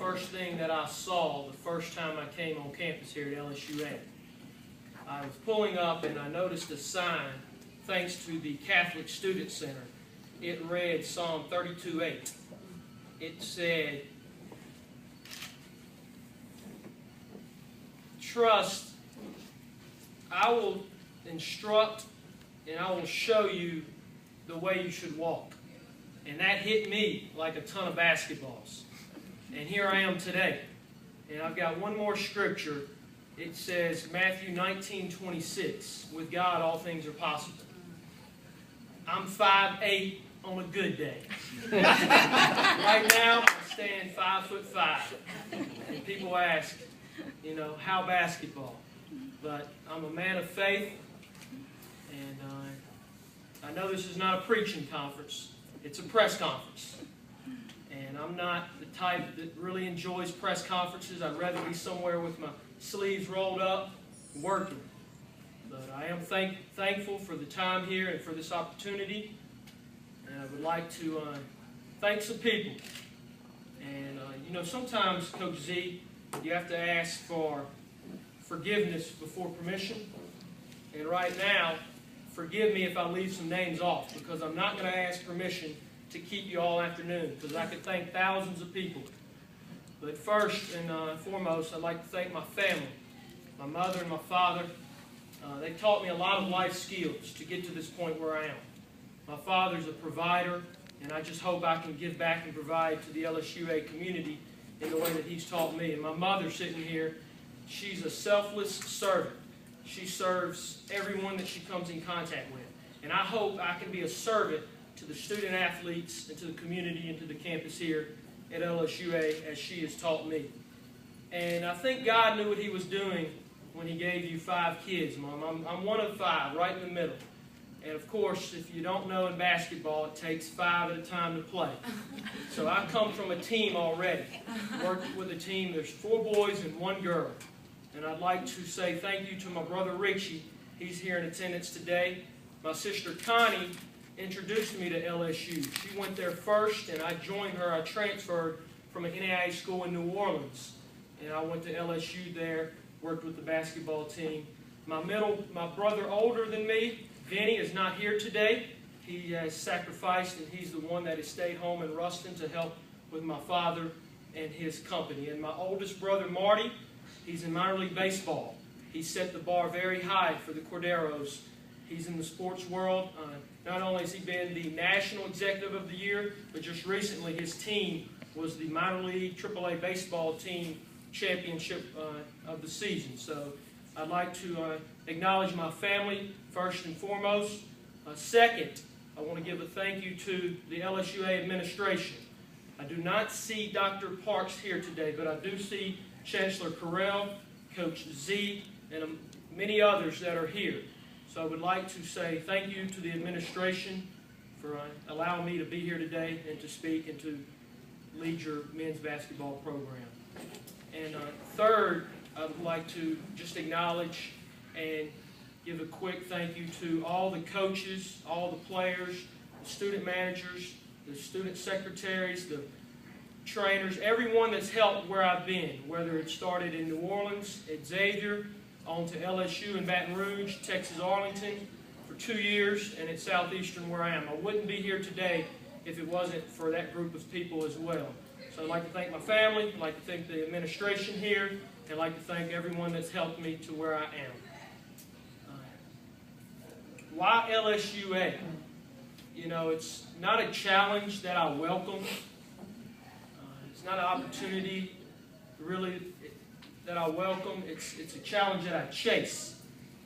first thing that I saw the first time I came on campus here at LSUA. I was pulling up and I noticed a sign, thanks to the Catholic Student Center. It read Psalm 32:8. It said, "Trust, I will instruct and I will show you the way you should walk." And that hit me like a ton of basketballs. And here I am today. And I've got one more scripture. It says, Matthew 19:26, "With God all things are possible." I'm 5'8" on a good day. Right now, I stand 5'5". And people ask, how basketball? But I'm a man of faith. And I know this is not a preaching conference. It's a press conference. And I'm not the type that really enjoys press conferences. I'd rather be somewhere with my sleeves rolled up, working. But I am thankful for the time here and for this opportunity. And I would like to thank some people. And, sometimes, Coach Z, you have to ask for forgiveness before permission. And right now, forgive me if I leave some names off, because I'm not going to ask permission to keep you all afternoon, because I could thank thousands of people. But first and foremost, I'd like to thank my family, my mother and my father. They taught me a lot of life skills to get to this point where I am. My father's a provider, and I just hope I can give back and provide to the LSUA community in the way that he's taught me. And my mother sitting here, she's a selfless servant. She serves everyone that she comes in contact with. And I hope I can be a servant to the student athletes and to the community and to the campus here at LSUA as she has taught me. And I think God knew what he was doing when he gave you 5 kids, Mom. I'm one of 5, right in the middle. And of course, if you don't know in basketball, it takes 5 at a time to play. So I come from a team already. Worked with a team. There's 4 boys and 1 girl. And I'd like to say thank you to my brother Richie. He's here in attendance today. My sister Connie introduced me to LSU. She went there first, and I joined her. I transferred from an NAIA school in New Orleans. And I went to LSU there, worked with the basketball team. My brother older than me, Vinny, is not here today. He has sacrificed, and he's the one that has stayed home in Ruston to help with my father and his company. And my oldest brother, Marty, he's in minor league baseball. He set the bar very high for the Cordaros. He's in the sports world. Not only has he been the National Executive of the Year, but just recently his team was the minor league AAA baseball team championship of the season. So I'd like to acknowledge my family first and foremost. Second, I want to give a thank you to the LSUA administration. I do not see Dr. Parks here today, but I do see Chancellor Carell, Coach Z, and many others that are here. So I would like to say thank you to the administration for allowing me to be here today and to speak and to lead your men's basketball program. And third, I would like to just acknowledge and give a quick thank you to all the coaches, all the players, the student managers, the student secretaries, the trainers, everyone that's helped where I've been, whether it started in New Orleans, at Xavier, on to LSU in Baton Rouge, Texas Arlington for 2 years, and at Southeastern where I am. I wouldn't be here today if it wasn't for that group of people as well. So I'd like to thank my family, I'd like to thank the administration here, and I'd like to thank everyone that's helped me to where I am. Why LSUA? It's not a challenge that I welcome. It's not an opportunity really that I welcome. It's a challenge that I chase.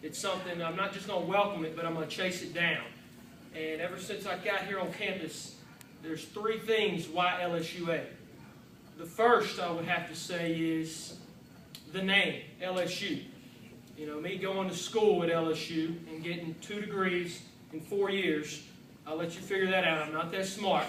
It's something, I'm not just going to welcome it, but I'm going to chase it down. And ever since I got here on campus, there's 3 things why LSUA. The first I would have to say is the name, LSU. Me going to school at LSU and getting 2 degrees in 4 years, I'll let you figure that out. I'm not that smart.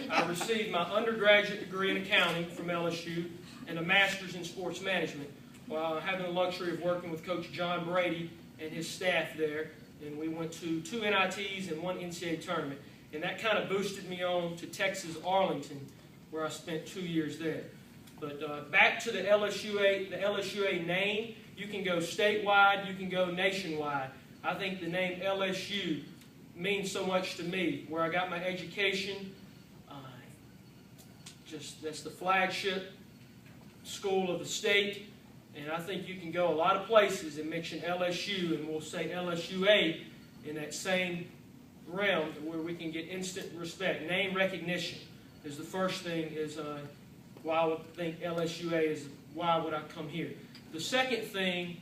I received my undergraduate degree in accounting from LSU and a master's in sports management while having the luxury of working with Coach John Brady and his staff there. And we went to 2 NITs and 1 NCAA tournament. And that kind of boosted me on to Texas Arlington, where I spent 2 years there. But back to the LSUA name, you can go statewide, you can go nationwide. I think the name LSU means so much to me. Where I got my education, that's the flagship school of the state. And I think you can go a lot of places and mention LSU, and we'll say LSUA in that same realm where we can get instant respect. Name recognition is the first thing, is why I would think LSUA is, why would I come here. The second thing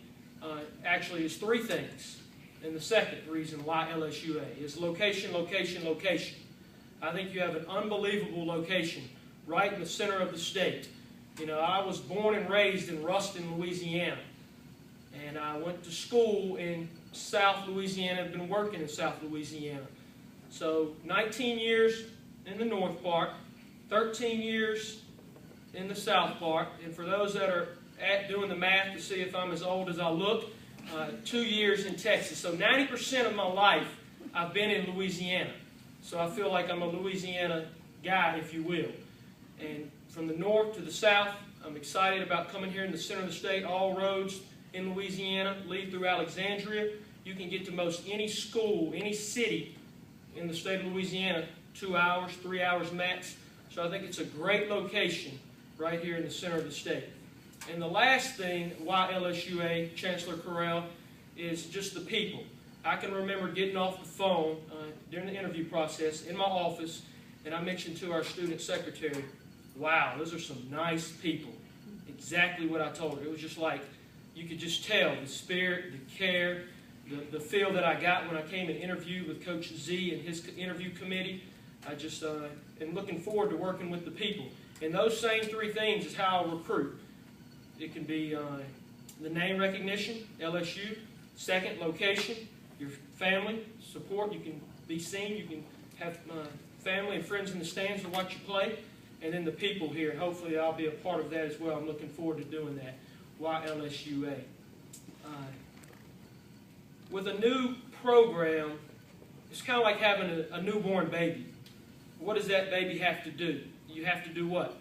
actually is three things. And the second reason why LSUA is location, location, location. I think you have an unbelievable location right in the center of the state. You know, I was born and raised in Ruston, Louisiana. And I went to school in South Louisiana. I've been working in South Louisiana. So 19 years in the north part, 13 years in the south part. And for those that are doing the math to see if I'm as old as I look, 2 years in Texas. So 90% of my life I've been in Louisiana. So I feel like I'm a Louisiana guy, if you will. And from the north to the south, I'm excited about coming here in the center of the state. All roads in Louisiana lead through Alexandria. You can get to most any school, any city in the state of Louisiana, 2 hours, 3 hours max. So I think it's a great location right here in the center of the state. And the last thing, why LSUA, Chancellor Corral, is just the people. I can remember getting off the phone during the interview process in my office, and I mentioned to our student secretary, wow, those are some nice people. Exactly what I told her. It was just like, you could just tell the spirit, the care, the feel that I got when I came and interviewed with Coach Z and his interview committee. I just am looking forward to working with the people. And those same three things is how I recruit. It can be the name recognition, LSU. Second, location, your family, support. You can be seen. You can have family and friends in the stands to watch you play. And then the people here. Hopefully I'll be a part of that as well. I'm looking forward to doing that. Why LSUA? With a new program, it's kind of like having a newborn baby. What does that baby have to do? You have to do what?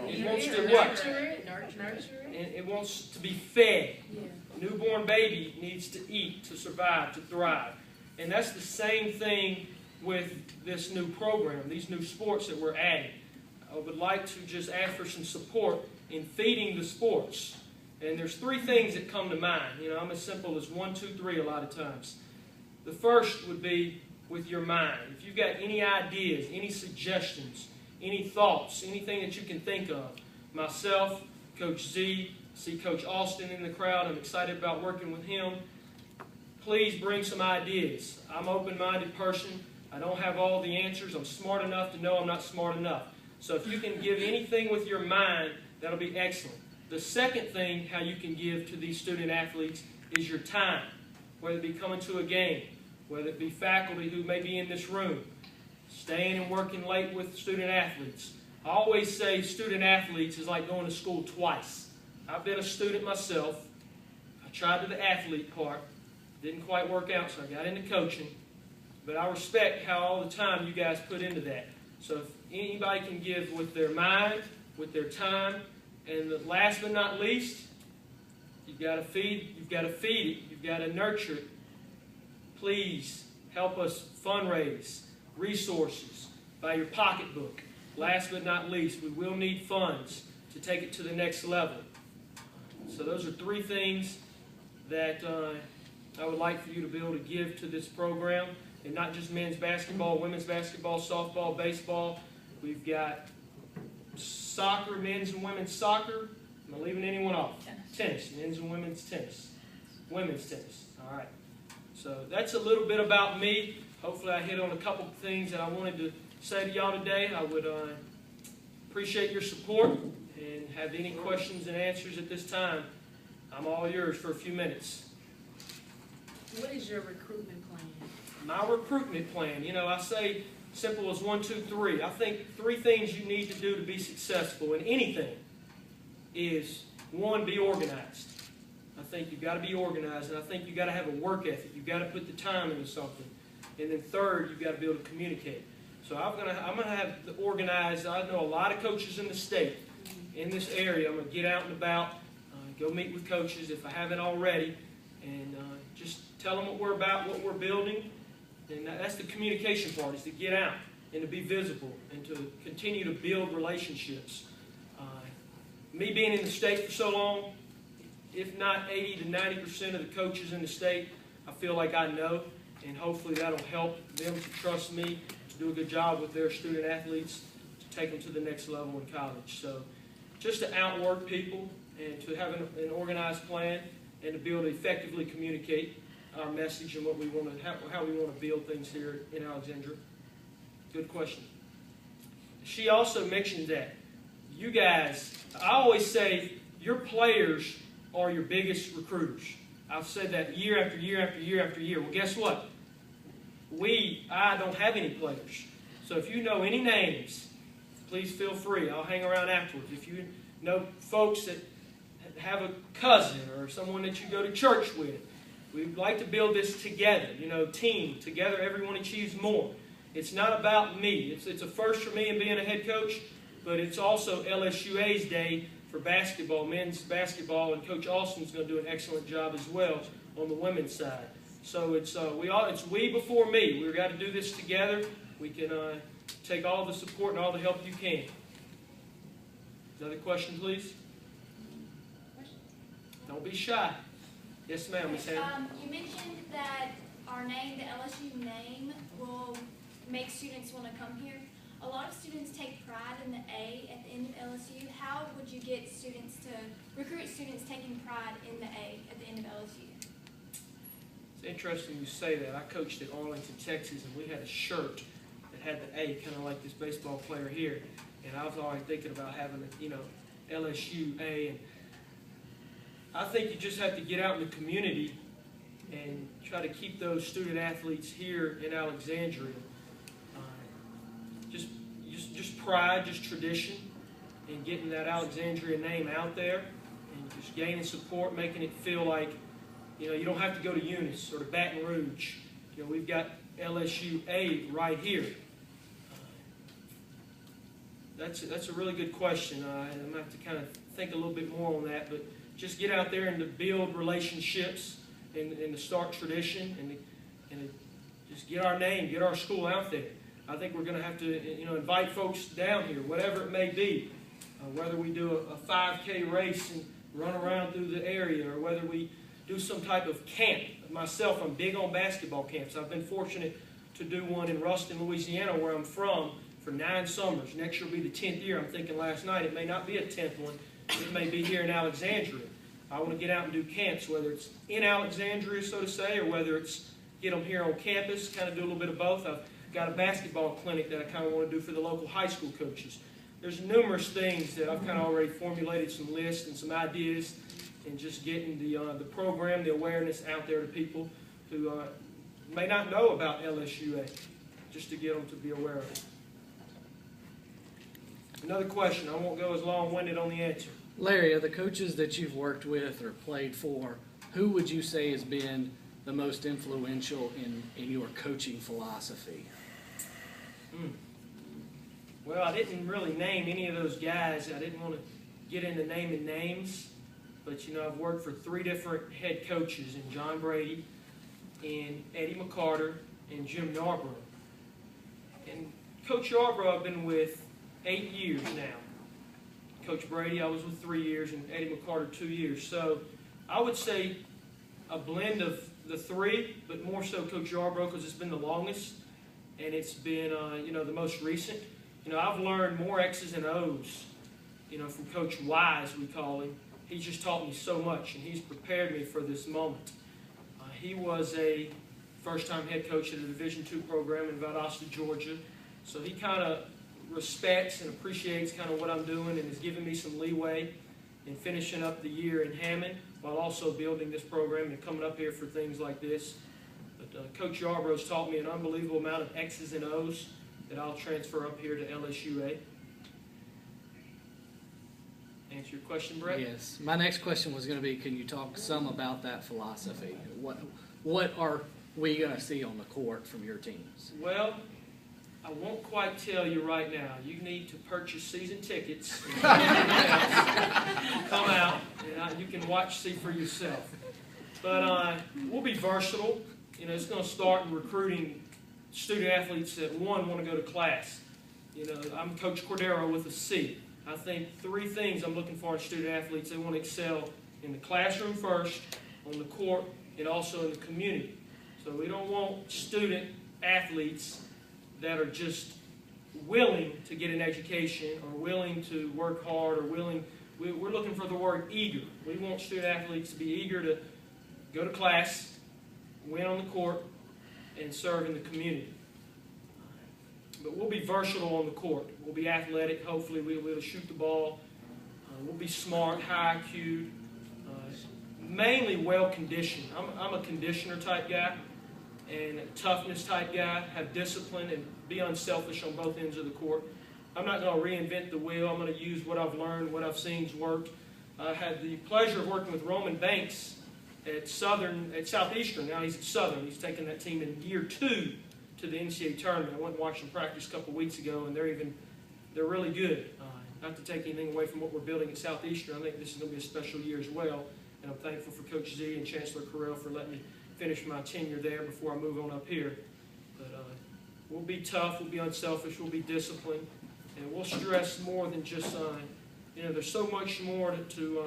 It wants to what? Nurture it. It wants to be fed. Yeah. A newborn baby needs to eat, to survive, to thrive. And that's the same thing with this new program, these new sports that we're adding. I would like to just ask for some support in feeding the sports. And there's three things that come to mind. You know, I'm as simple as 1, 2, 3 a lot of times. The first would be with your mind. If you've got any ideas, any suggestions, any thoughts, anything that you can think of. Myself, Coach Z, see Coach Austin in the crowd. I'm excited about working with him. Please bring some ideas. I'm an open-minded person. I don't have all the answers. I'm smart enough to know I'm not smart enough. So if you can give anything with your mind, that'll be excellent. The second thing, how you can give to these student athletes, is your time. Whether it be coming to a game, whether it be faculty who may be in this room, staying and working late with student athletes. I always say student athletes is like going to school twice. I've been a student myself. I tried to the athlete part. Didn't quite work out, so I got into coaching. But I respect how all the time you guys put into that. So if anybody can give with their mind, with their time, and the last but not least, you've got to feed it, you've got to nurture it. Please help us fundraise resources by your pocketbook. Last but not least, we will need funds to take it to the next level. So those are three things that I would like for you to be able to give to this program. And not just men's basketball, women's basketball, softball, baseball. We've got soccer, men's and women's soccer. Am I leaving anyone off? Tennis, men's and women's tennis. Women's tennis. All right. So that's a little bit about me. Hopefully I hit on a couple of things that I wanted to say to y'all today. I would appreciate your support, and have any questions and answers at this time. I'm all yours for a few minutes. What is your recruitment plan? My recruitment plan, you know, I say simple as 1, 2, 3. I think 3 things you need to do to be successful in anything is, 1, be organized. I think you've got to be organized, and I think you've got to have a work ethic. You've got to put the time into something. And then third, you've got to be able to communicate. So I'm gonna have the organized. I know a lot of coaches in the state, in this area. I'm gonna get out and about, go meet with coaches if I haven't already, and just tell them what we're about, what we're building. And that's the communication part, is to get out and to be visible and to continue to build relationships. Me being in the state for so long, if not 80 to 90% of the coaches in the state, I feel like I know, and hopefully that'll help them to trust me to do a good job with their student athletes to take them to the next level in college. So just to outwork people and to have an organized plan and to be able to effectively communicate our message and what we want to, how we want to build things here in Alexandria. Good question. She also mentioned that you guys, I always say your players are your biggest recruiters. I've said that year after year after year after year. Well, guess what? I don't have any players. So if you know any names, please feel free. I'll hang around afterwards. If you know folks that have a cousin or someone that you go to church with, we'd like to build this together. Team. Together, everyone achieves more. It's not about me. It's a first for me in being a head coach, but it's also LSUA's day for basketball, men's basketball, and Coach Austin's going to do an excellent job as well on the women's side. So it's we before me. We've got to do this together. We can take all the support and all the help you can. Another question, please? Don't be shy. Yes, ma'am, Ms. Hannah. You mentioned that our name, the LSU name, will make students want to come here. A lot of students take pride in the A at the end of LSU. How would you get students to recruit students taking pride in the A at the end of LSU? It's interesting you say that. I coached at Arlington, Texas, and we had a shirt that had the A, kind of like this baseball player here. And I was already thinking about having a, LSU A. And I think you just have to get out in the community and try to keep those student athletes here in Alexandria. Just pride, just tradition, and getting that Alexandria name out there, and just gaining support, making it feel like, you don't have to go to Eunice or to Baton Rouge. We've got LSUA right here. That's a really good question. I'm going to have to kind of think a little bit more on that, but just get out there and to build relationships and to start tradition and to just get our name, get our school out there. I think we're going to have to, invite folks down here, whatever it may be, whether we do a 5K race and run around through the area, or whether we do some type of camp. Myself, I'm big on basketball camps. I've been fortunate to do one in Ruston, Louisiana, where I'm from, for 9 summers. Next year will be the 10th year. I'm thinking last night it may not be a 10th one. It may be here in Alexandria. I want to get out and do camps, whether it's in Alexandria, so to say, or whether it's get them here on campus, kind of do a little bit of both. I've got a basketball clinic that I kind of want to do for the local high school coaches. There's numerous things that I've kind of already formulated some lists and some ideas, and just getting the program, the awareness out there to people who may not know about LSUA, just to get them to be aware of it. Another question. I won't go as long-winded on the answer. Larry, of the coaches that you've worked with or played for, who would you say has been the most influential in your coaching philosophy? Well, I didn't really name any of those guys. I didn't want to get into naming names. But, I've worked for 3 different head coaches, in John Brady, and Eddie McCarter, and Jim Yarbrough. And Coach Yarbrough I've been with 8 years now. Coach Brady I was with 3 years, and Eddie McCarter 2 years. So I would say a blend of the 3, but more so Coach Yarbrough because it's been the longest, and it's been the most recent. I've learned more X's and O's, from Coach Y, as we call him. He's just taught me so much, and he's prepared me for this moment. He was a first-time head coach at a Division II program in Valdosta, Georgia, so he kind of respects and appreciates kind of what I'm doing and has given me some leeway in finishing up the year in Hammond while also building this program and coming up here for things like this. But Coach Yarbrough's taught me an unbelievable amount of X's and O's that I'll transfer up here to LSUA. Answer your question, Brett? Yes. My next question was going to be, can you talk some about that philosophy? What are we going to see on the court from your teams? Well, I won't quite tell you right now. You need to purchase season tickets. Come out, and you can see for yourself. But we'll be versatile. You know, it's going to start in recruiting student athletes that, one, want to go to class. You know, I'm Coach Cordaro with a C. I think 3 things I'm looking for in student athletes. They want to excel in the classroom first, on the court, and also in the community. So we don't want student athletes that are just willing to get an education or willing to work hard or we're looking for the word eager. We want student athletes to be eager to go to class, win on the court, and serve in the community. But we'll be versatile on the court. We'll be athletic. Hopefully we'll be able to shoot the ball. We'll be smart, high IQ, mainly well-conditioned. I'm a conditioner type guy and a toughness type guy, have discipline and be unselfish on both ends of the court. I'm not going to reinvent the wheel. I'm going to use what I've learned, what I've seen's worked. I had the pleasure of working with Roman Banks at Southeastern. Now he's at Southern. He's taken that team in year 2 to the NCAA tournament. I went and watched them practice a couple weeks ago, and they're really good. Not to take anything away from what we're building at Southeastern, I think this is going to be a special year as well. And I'm thankful for Coach Z and Chancellor Carell for letting me finish my tenure there before I move on up here. But we'll be tough, we'll be unselfish, we'll be disciplined, and we'll stress more than just, you know, there's so much more to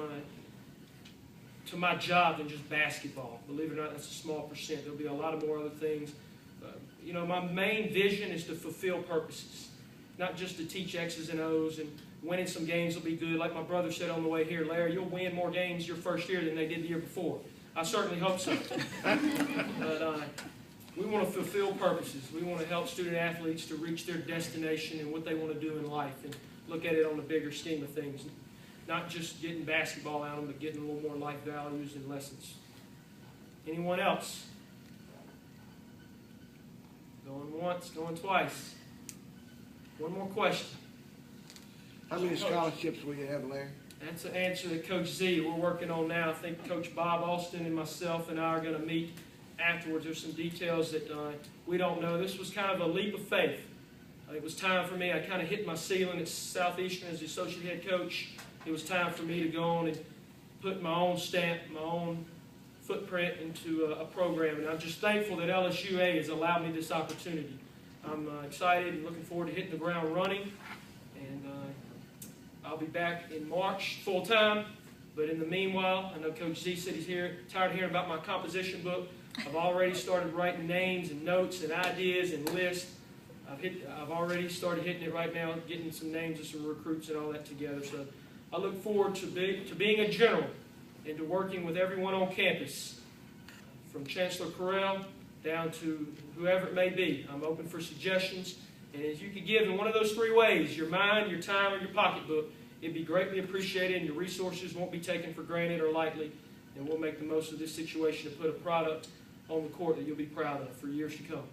my job than just basketball. Believe it or not, that's a small percent. There'll be a lot of more other things. You know, my main vision is to fulfill purposes, not just to teach X's and O's, and winning some games will be good. Like my brother said on the way here, Larry, you'll win more games your first year than they did the year before. I certainly hope so. But we want to fulfill purposes. We want to help student athletes to reach their destination and what they want to do in life and look at it on the bigger scheme of things. Not just getting basketball out of them, but getting a little more life values and lessons. Anyone else? Going once, going twice. One more question. How many scholarships will you have, Larry? That's an answer that Coach Z we're working on now. I think Coach Bob Alston and myself and I are going to meet afterwards. There's some details that we don't know. This was kind of a leap of faith. It was time for me. I kind of hit my ceiling at Southeastern as the associate head coach. It was time for me to go on and put my own stamp, my own footprint into a program. And I'm just thankful that LSUA has allowed me this opportunity. I'm excited and looking forward to hitting the ground running. And I'll be back in March full-time. But in the meanwhile, I know Coach Z said he's tired of hearing about my composition book. I've already started writing names and notes and ideas and lists. I've already started hitting it right now, getting some names of some recruits and all that together. So I look forward to being a general and to working with everyone on campus, from Chancellor Carell down to whoever it may be. I'm open for suggestions. And if you could give in one of those 3 ways, your mind, your time, or your pocketbook, it'd be greatly appreciated, and your resources won't be taken for granted or lightly. And we'll make the most of this situation to put a product on the court that you'll be proud of for years to come.